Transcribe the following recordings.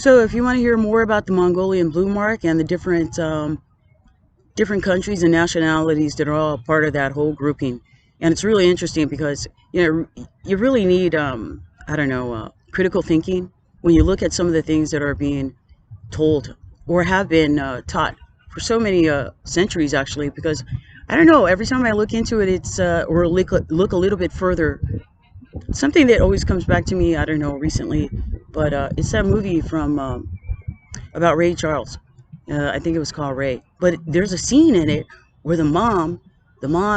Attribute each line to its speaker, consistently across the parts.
Speaker 1: So if you want to hear more about the Mongolian blue mark and the different countries and nationalities that are all part of that whole grouping, and it's really interesting because you really need I don't know, critical thinking when you look at some of the things that are being told or have been taught for so many centuries actually. Because I don't know, every time I look into it, it's or look a little bit further, something that always comes back to me, I don't know, recently, but it's that movie from about Ray Charles. I think it was called Ray. But there's a scene in it where the mom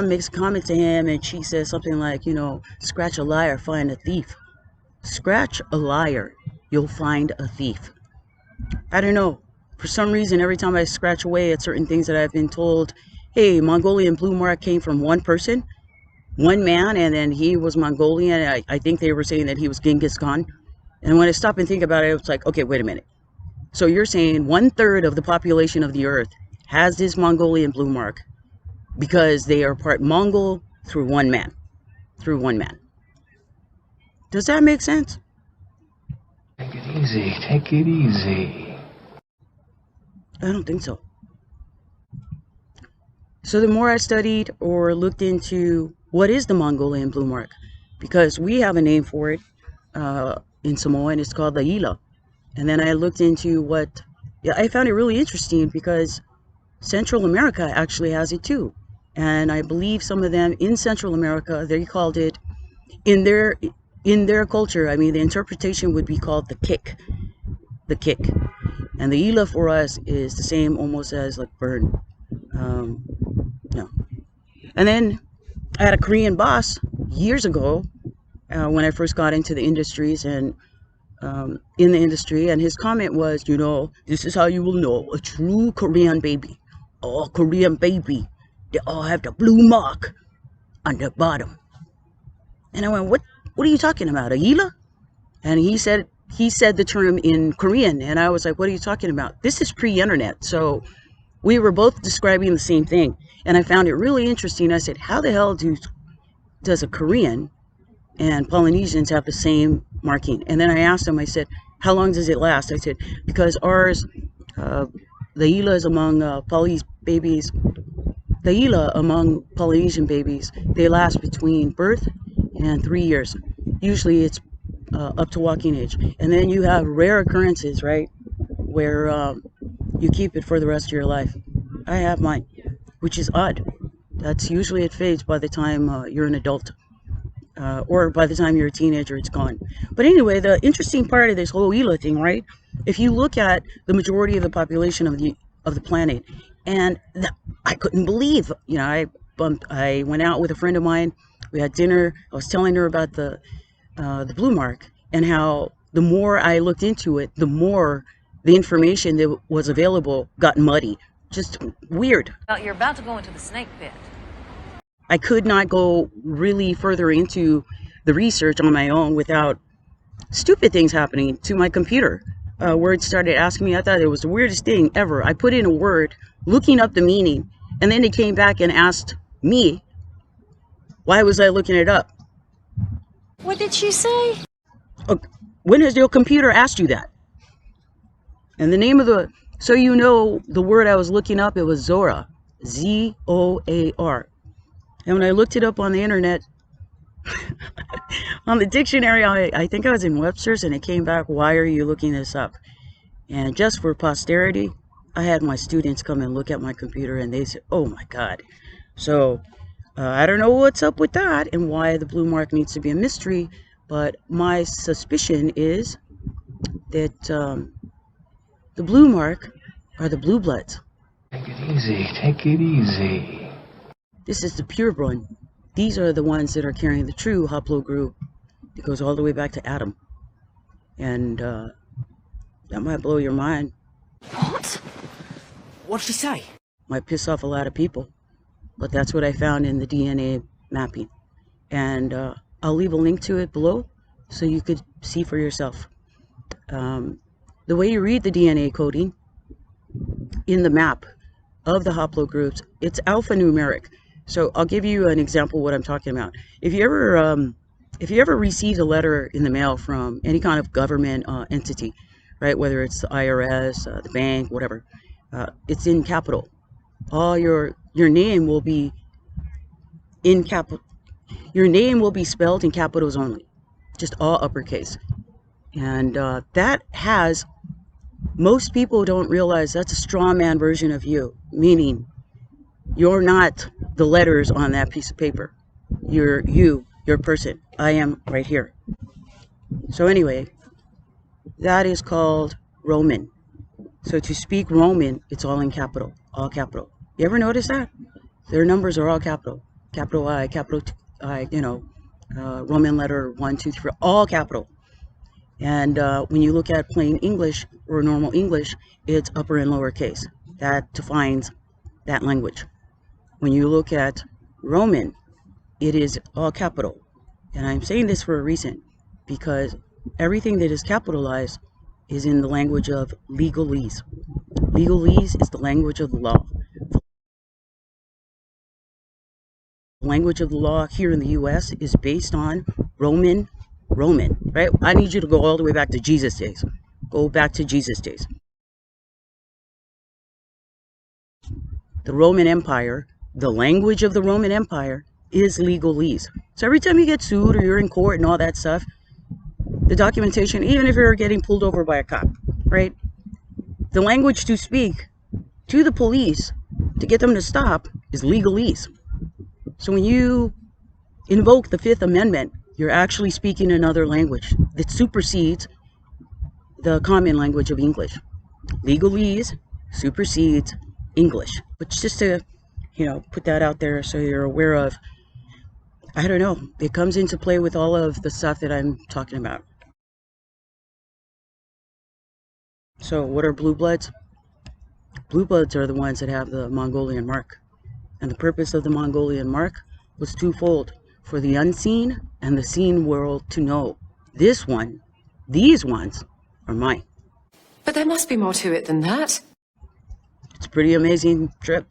Speaker 1: makes a comment to him, and she says something like, scratch a liar, find a thief. Scratch a liar, you'll find a thief. I don't know. For some reason, every time I scratch away at certain things that I've been told, hey, Mongolian blue mark came from one person, one man, and then he was Mongolian. I think they were saying that he was Genghis Khan. And when I stop and think about it, it's like, okay, wait a minute. So you're saying 1/3 of the population of the earth has this Mongolian blue mark because they are part Mongol through one man. Through one man. Does that make sense?
Speaker 2: Take it easy. Take it easy.
Speaker 1: I don't think so. So the more I studied or looked into what is the Mongolian blue mark, because we have a name for it in Samoa, and it's called the ila. And then I looked into I found it really interesting because Central America actually has it too. And I believe some of them in Central America, they called it in their culture. I mean, the interpretation would be called the kick. The kick. And the ila for us is the same almost as like burn. No. And then I had a Korean boss years ago when I first got into the industries and in the industry, and his comment was, this is how you will know a true Korean baby. All Korean baby, they all have the blue mark on the bottom. And I went, what are you talking about, a ila? And he said the term in Korean, and I was like, what are you talking about? This is pre-internet, so we were both describing the same thing. And I found it really interesting. I said, how the hell does a Korean and Polynesians have the same marking? And then I asked him, I said, how long does it last? I said, because ours, the ila is among babies, the ila among Polynesian babies, they last between birth and 3 years. Usually it's up to walking age. And then you have rare occurrences, right, where you keep it for the rest of your life. I have mine, which is odd. That's usually it fades by the time you're an adult. Or by the time you're a teenager, it's gone. But anyway, the interesting part of this whole ila thing, right? If you look at the majority of the population of the planet, and I couldn't believe, I went out with a friend of mine. We had dinner. I was telling her about the blue mark and how the more I looked into it, the more the information that was available got muddy. Just weird.
Speaker 3: Well, you're about to go into the snake pit.
Speaker 1: I could not go really further into the research on my own without stupid things happening to my computer. Words started asking me. I thought it was the weirdest thing ever. I put in a word, looking up the meaning, and then it came back and asked me, why was I looking it up?
Speaker 3: What did she say?
Speaker 1: When has your computer asked you that? And the name of the word I was looking up, it was Zora. Zoar. And when I looked it up on the internet, on the dictionary, I think I was in Webster's, and it came back, why are you looking this up? And just for posterity, I had my students come and look at my computer, and they said, oh my God. So I don't know what's up with that and why the blue mark needs to be a mystery, but my suspicion is that the blue mark are the blue bloods.
Speaker 2: Take it easy. Take it easy.
Speaker 1: This is the purebred. These are the ones that are carrying the true haplogroup. It goes all the way back to Adam. And that might blow your mind.
Speaker 4: What? What did she say?
Speaker 1: Might piss off a lot of people. But that's what I found in the DNA mapping. And I'll leave a link to it below so you could see for yourself. The way you read the DNA coding in the map of the haplogroups, it's alphanumeric. So I'll give you an example of what I'm talking about. If you ever received a letter in the mail from any kind of government entity, right? Whether it's the IRS, the bank, whatever, it's in capital. All your name will be in capital. Your name will be spelled in capitals only, just all uppercase. And that has, most people don't realize that's a straw man version of you, meaning you're not the letters on that piece of paper. You're you, your person. I am right here. So anyway, that is called Roman. So to speak Roman, it's all in capital, all capital. You ever notice that? Their numbers are all capital. Capital I, capital I, Roman letter 1, 2, 3, all capital. And when you look at plain English or normal English, it's upper and lower case. That defines that language. When you look at Roman, it is all capital. And I'm saying this for a reason, because everything that is capitalized is in the language of legalese. Legalese is the language of the law. The language of the law here in the US is based on Roman, right? I need you to go all the way back to Jesus' days. Go back to Jesus' days. The Roman Empire, the language of the Roman Empire is legalese. So every time you get sued or you're in court and all that stuff, the documentation, even if you're getting pulled over by a cop, right? The language to speak to the police to get them to stop is legalese. So when you invoke the Fifth Amendment, you're actually speaking another language that supersedes the common language of English. Legalese supersedes English. But just to, put that out there so you're aware of, I don't know, it comes into play with all of the stuff that I'm talking about. So what are blue bloods? Blue bloods are the ones that have the Mongolian mark. And the purpose of the Mongolian mark was twofold: for the unseen and the seen world to know, these ones are mine.
Speaker 5: But there must be more to it than that.
Speaker 1: It's a pretty amazing trip.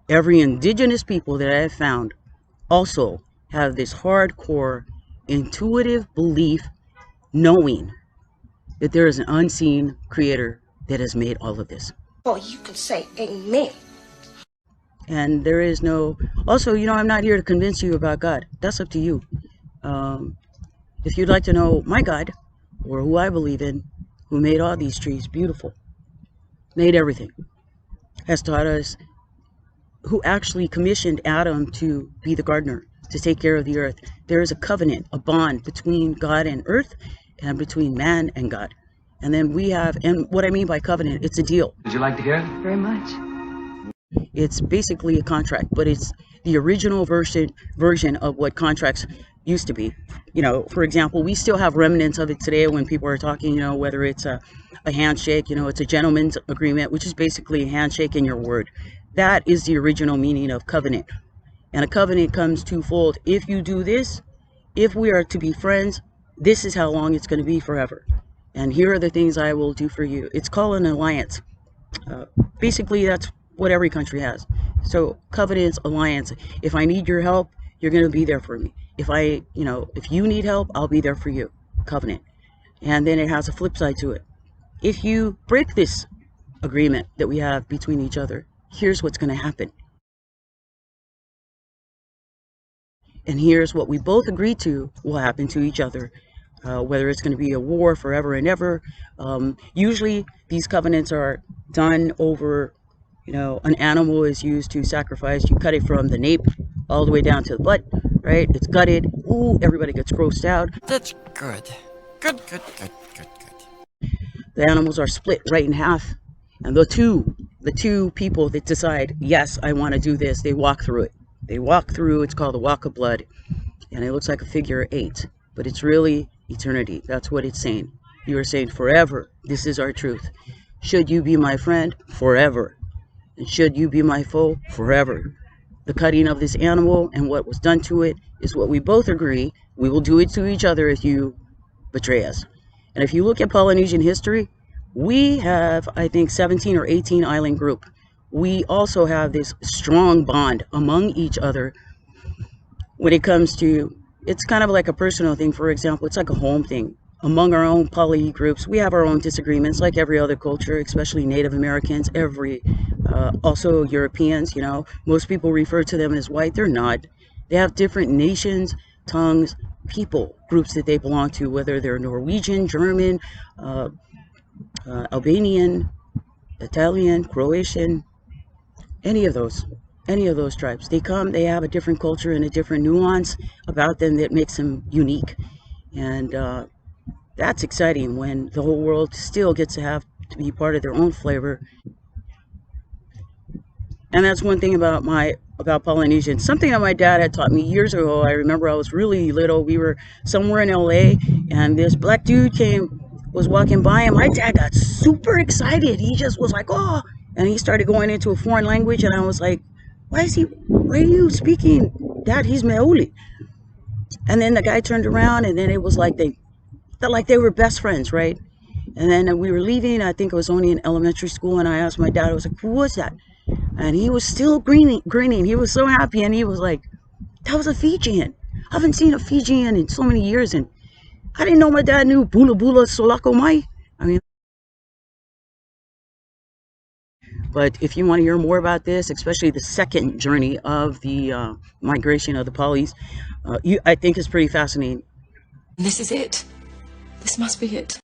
Speaker 1: Every indigenous people that I have found also have this hardcore, intuitive belief, knowing that there is an unseen creator that has made all of this.
Speaker 6: Oh, you can say amen.
Speaker 1: And there is no, also, I'm not here to convince you about God. That's up to you. If you'd like to know my God, or who I believe in, who made all these trees beautiful, made everything, has taught us, who actually commissioned Adam to be the gardener, to take care of the earth. There is a covenant, a bond between God and earth, and between man and God. And then we have, and what I mean by covenant, it's a deal.
Speaker 2: Would you like to hear it?
Speaker 5: Very much.
Speaker 1: It's basically a contract, but it's the original version of what contracts used to be. For example, we still have remnants of it today when people are talking, whether it's a handshake, it's a gentleman's agreement, which is basically a handshake and your word. That is the original meaning of covenant. And a covenant comes twofold. If you do this, if we are to be friends, this is how long it's going to be forever. And here are the things I will do for you. It's called an alliance. Basically, that's what every country has. So covenants, alliance. If I need your help, you're going to be there for me. If you need help, I'll be there for you. Covenant. And then it has a flip side to it. If you break this agreement that we have between each other, here's what's going to happen. And here's what we both agreed to will happen to each other. Whether it's going to be a war forever and ever. Usually these covenants are done over, an animal is used to sacrifice. You cut it from the nape all the way down to the butt, right? It's gutted. Ooh, everybody gets grossed out.
Speaker 4: That's good. Good.
Speaker 1: The animals are split right in half. And the two people that decide, yes, I want to do this, they walk through it. They walk through, it's called the walk of blood. And it looks like a figure 8, but it's really eternity. That's what it's saying. You are saying forever. This is our truth. Should you be my friend? Forever. And should you be my foe? Forever. The cutting of this animal and what was done to it is what we both agree. We will do it to each other if you betray us. And if you look at Polynesian history, we have, I think, 17 or 18 island group. We also have this strong bond among each other when it comes to, it's kind of like a personal thing. For example, it's like a home thing. among our own poly groups, we have our own disagreements, like every other culture, especially Native Americans, also Europeans. Most people refer to them as white. They're not. They have different nations, tongues, people, groups that they belong to, whether they're Norwegian, German, Albanian, Italian, Croatian, any of those. Any of those tribes. They have a different culture and a different nuance about them that makes them unique. And that's exciting when the whole world still gets to be part of their own flavor. And that's one thing about Polynesian. Something that my dad had taught me years ago. I remember I was really little. We were somewhere in LA, and this black dude was walking by, and my dad got super excited. He just was like, "Oh!" And he started going into a foreign language, and I was like, "Why are you speaking? Dad, he's Maoli." And then the guy turned around, and then it was like they felt like they were best friends, right? And then we were leaving. I think it was only in elementary school, and I asked my dad, I was like, "Who was that?" And he was still grinning. He was so happy, and he was like, "That was a Fijian. I haven't seen a Fijian in so many years, and I didn't know my dad knew Bula Bula Solako Mai." I mean, but if you want to hear more about this, especially the second journey of the migration of the Polys, I think it's pretty fascinating.
Speaker 5: This is it. This must be it.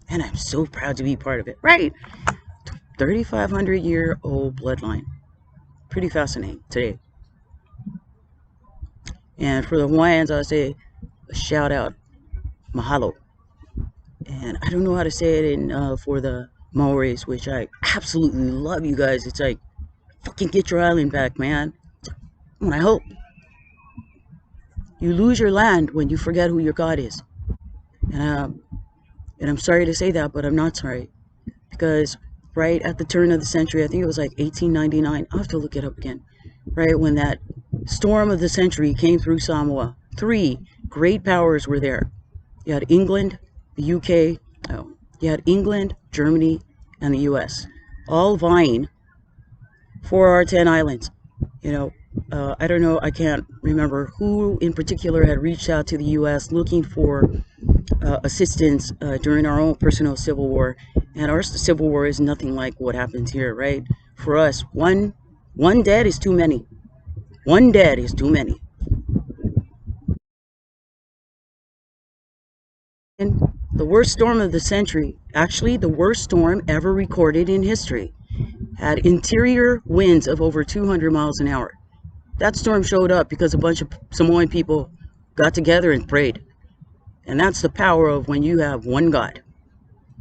Speaker 1: And I'm so proud to be part of it, right? 3,500-year-old bloodline. Pretty fascinating today. And for the Hawaiians, I'll say a shout out, mahalo. And I don't know how to say it for the Maoris, which I absolutely love you guys. It's like, fucking get your island back, man. I hope. You lose your land when you forget who your God is. And I'm sorry to say that, but I'm not sorry. Because right at the turn of the century, I think it was like 1899, I'll have to look it up again, right when that storm of the century came through Samoa, 3 great powers were there. You had England, the UK, you had England, Germany, and the US, all vying for our 10 islands. I don't know, I can't remember who in particular had reached out to the US looking for assistance during our own personal civil war. And our civil war is nothing like what happens here, right? For us, one dead is too many. One dead is too many. And the worst storm of the century, actually the worst storm ever recorded in history, had interior winds of over 200 miles an hour. That storm showed up because a bunch of Samoan people got together and prayed. And that's the power of when you have one God.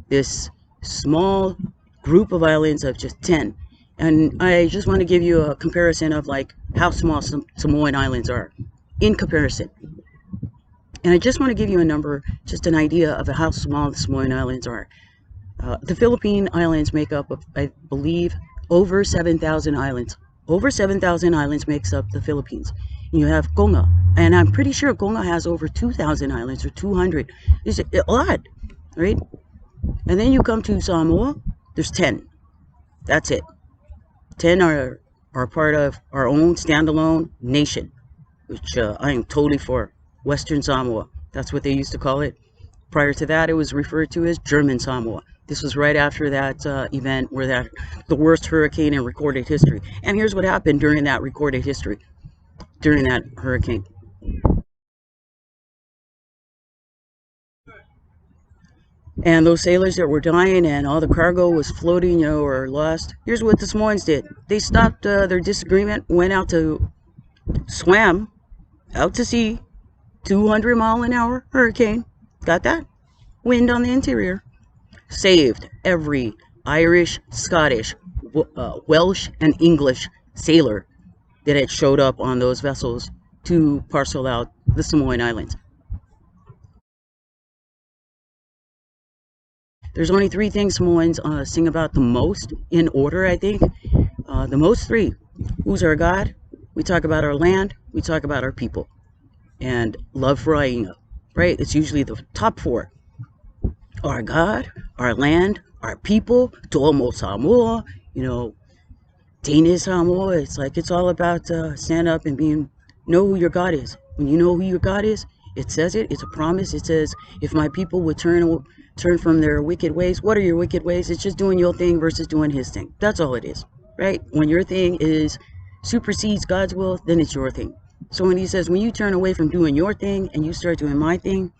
Speaker 1: This small group of islands of just 10. And I just want to give you a comparison of like how small some Samoan islands are in comparison. And I just want to give you a number, just an idea of how small the Samoan islands are. The Philippine Islands make up, I believe, over 7,000 islands. Over 7,000 islands makes up the Philippines. You have Tonga, and I'm pretty sure Tonga has over 2,000 islands or 200. It's a lot, right? And then you come to Samoa, there's 10. That's it. 10 are part of our own standalone nation, which I am totally for. Western Samoa, that's what they used to call it. Prior to that, it was referred to as German Samoa. This was right after that event where the worst hurricane in recorded history. And here's what happened during that recorded history, during that hurricane. And those sailors that were dying and all the cargo was floating, or lost. Here's what the Samoans did. They stopped their disagreement, went out swam out to sea, 200-mile-an-hour hurricane. Got that? Wind on the interior. Saved every Irish, Scottish, Welsh, and English sailor that had showed up on those vessels to parcel out the Samoan Islands. There's only 3 things Samoans sing about the most in order, I think. The most 3. Who's our God? We talk about our land. We talk about our people. And love for Ainga, right? It's usually the top 4. Our God, our land, our people, Tomo Samoa, Tene Samoa. It's all about stand up and know who your God is. When you know who your God is, It says it. It's a promise. It says, if my people would turn from their wicked ways. What are your wicked ways? It's just doing your thing versus doing his thing. That's all it is, right? When your thing is supersedes God's will, then it's your thing. So when he says, when you turn away from doing your thing and you start doing my thing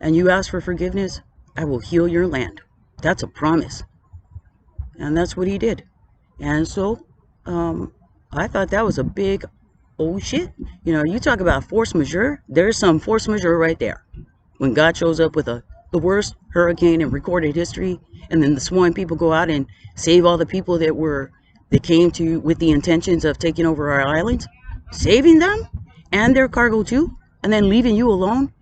Speaker 1: and you ask for forgiveness, I will heal your land. That's a promise. And that's what he did. And so I thought that was a big, oh shit. You know, you talk about force majeure. There's some force majeure right there. When God shows up with the worst hurricane in recorded history, and then the Samoan people go out and save all the people that came to with the intentions of taking over our islands, saving them and their cargo too, and then leaving you alone.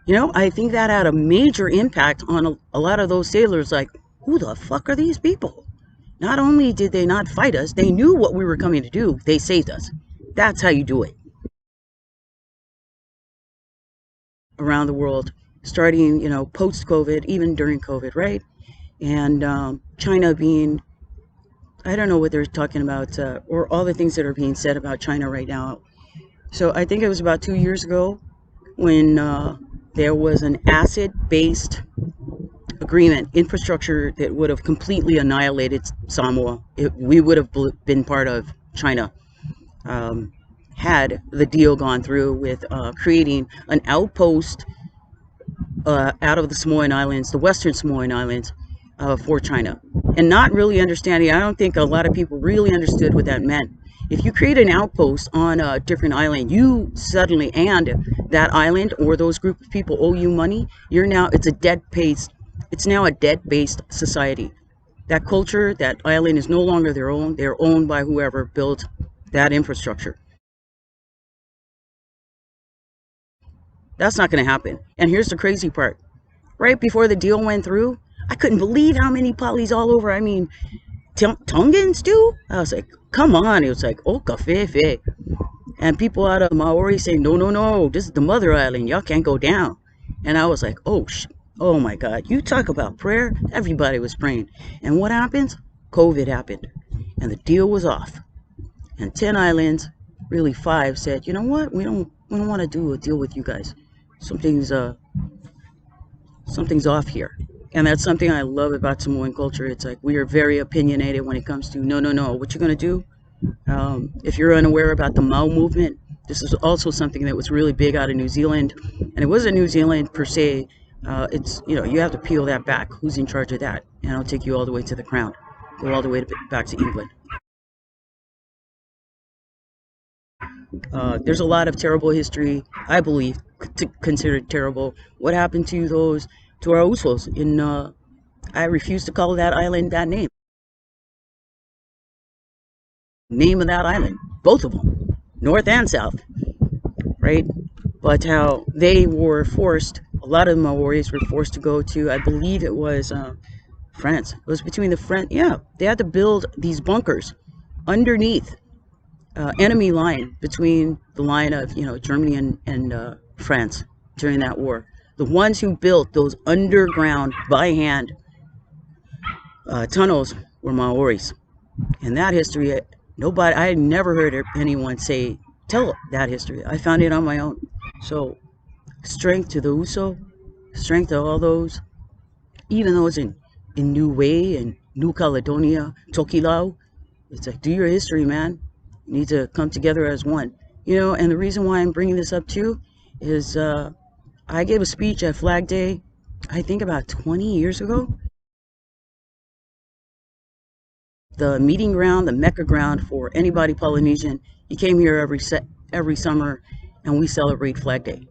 Speaker 1: You know, I think that had a major impact on a lot of those sailors. Like, who the fuck are these people? Not only did they not fight us, they knew what we were coming to do. They saved us. That's how you do it. Around the world, starting, you know, post-COVID, even during COVID, right? And China being, I don't know what they're talking about, or all the things that are being said about China right now. So I think it was about 2 years ago when there was an acid-based agreement, infrastructure that would have completely annihilated Samoa. We would have been part of China had the deal gone through with creating an outpost out of the Samoan Islands, the Western Samoan Islands, for China. And not really understanding, I don't think a lot of people really understood what that meant. If you create an outpost on a different island, you suddenly, and that island or those group of people owe you money, it's now a debt-based society. That culture, that island is no longer their own. They're owned by whoever built that infrastructure. That's not going to happen. And here's the crazy part. Right before the deal went through, I couldn't believe how many polys all over. I mean, Tongans too? I was like, come on. It was like, oh, kafefe. And people out of Maori saying, no, no, no, this is the mother island. Y'all can't go down. And I was like, oh my God. You talk about prayer? Everybody was praying. And what happens? COVID happened. And the deal was off. And 10 islands, really 5, said, you know what? We don't want to do a deal with you guys. Something's off here. And that's something I love about Samoan culture. It's like we are very opinionated when it comes to no. What you're going to do? If you're unaware about the Mau movement, this is also something that was really big out of New Zealand. And it wasn't New Zealand per se. It's, you know, you have to peel that back. Who's in charge of that? And I'll take you all the way to the crown. Go all the way back to England. There's a lot of terrible history, I believe, considered terrible. What happened to our Usos in, I refuse to call that island that name. Name of that island, both of them, north and south, right? But how they were forced, a lot of the Maoris were forced to go to, I believe it was France. It was between the French, yeah, they had to build these bunkers underneath enemy line, between the line of, you know, Germany and France during that war. The ones who built those underground by hand tunnels were Maoris. And that history, I had never heard anyone tell that history. I found it on my own. So strength to the Uso, strength to all those, even those in Niue and New Caledonia, Tokelau. It's like, do your history, man. You need to come together as one. You know, and the reason why I'm bringing this up too is I gave a speech at Flag Day, I think about 20 years ago. The meeting ground, the Mecca ground for anybody Polynesian. He came here every summer, and we celebrate Flag Day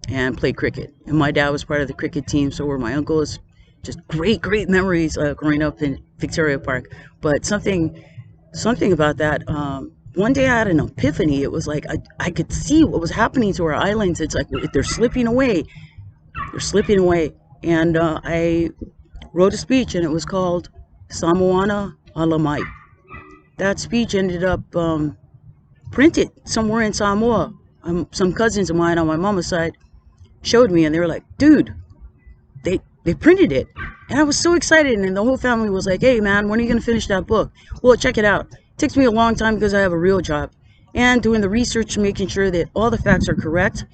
Speaker 1: and play cricket. And my dad was part of the cricket team, so were my uncles. Just great memories growing up in Victoria Park. But something about that. One day I had an epiphany. It was like I could see what was happening to our islands. It's like they're slipping away. They're slipping away. And I wrote a speech, and it was called Samoana Alamai. That speech ended up printed somewhere in Samoa. Some cousins of mine on my mama's side showed me, and they were like, dude, they printed it. And I was so excited, and the whole family was like, hey man, when are you going to finish that book? Well, check it out. It takes me a long time because I have a real job, and doing the research, making sure that all the facts are correct.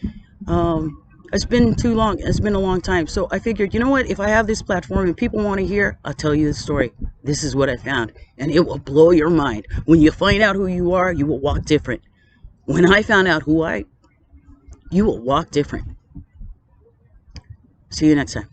Speaker 1: It's been too long. It's been a long time. So I figured, you know what? If I have this platform and people want to hear, I'll tell you the story. This is what I found. And it will blow your mind. When you find out who you are, you will walk different. When I found out you will walk different. See you next time.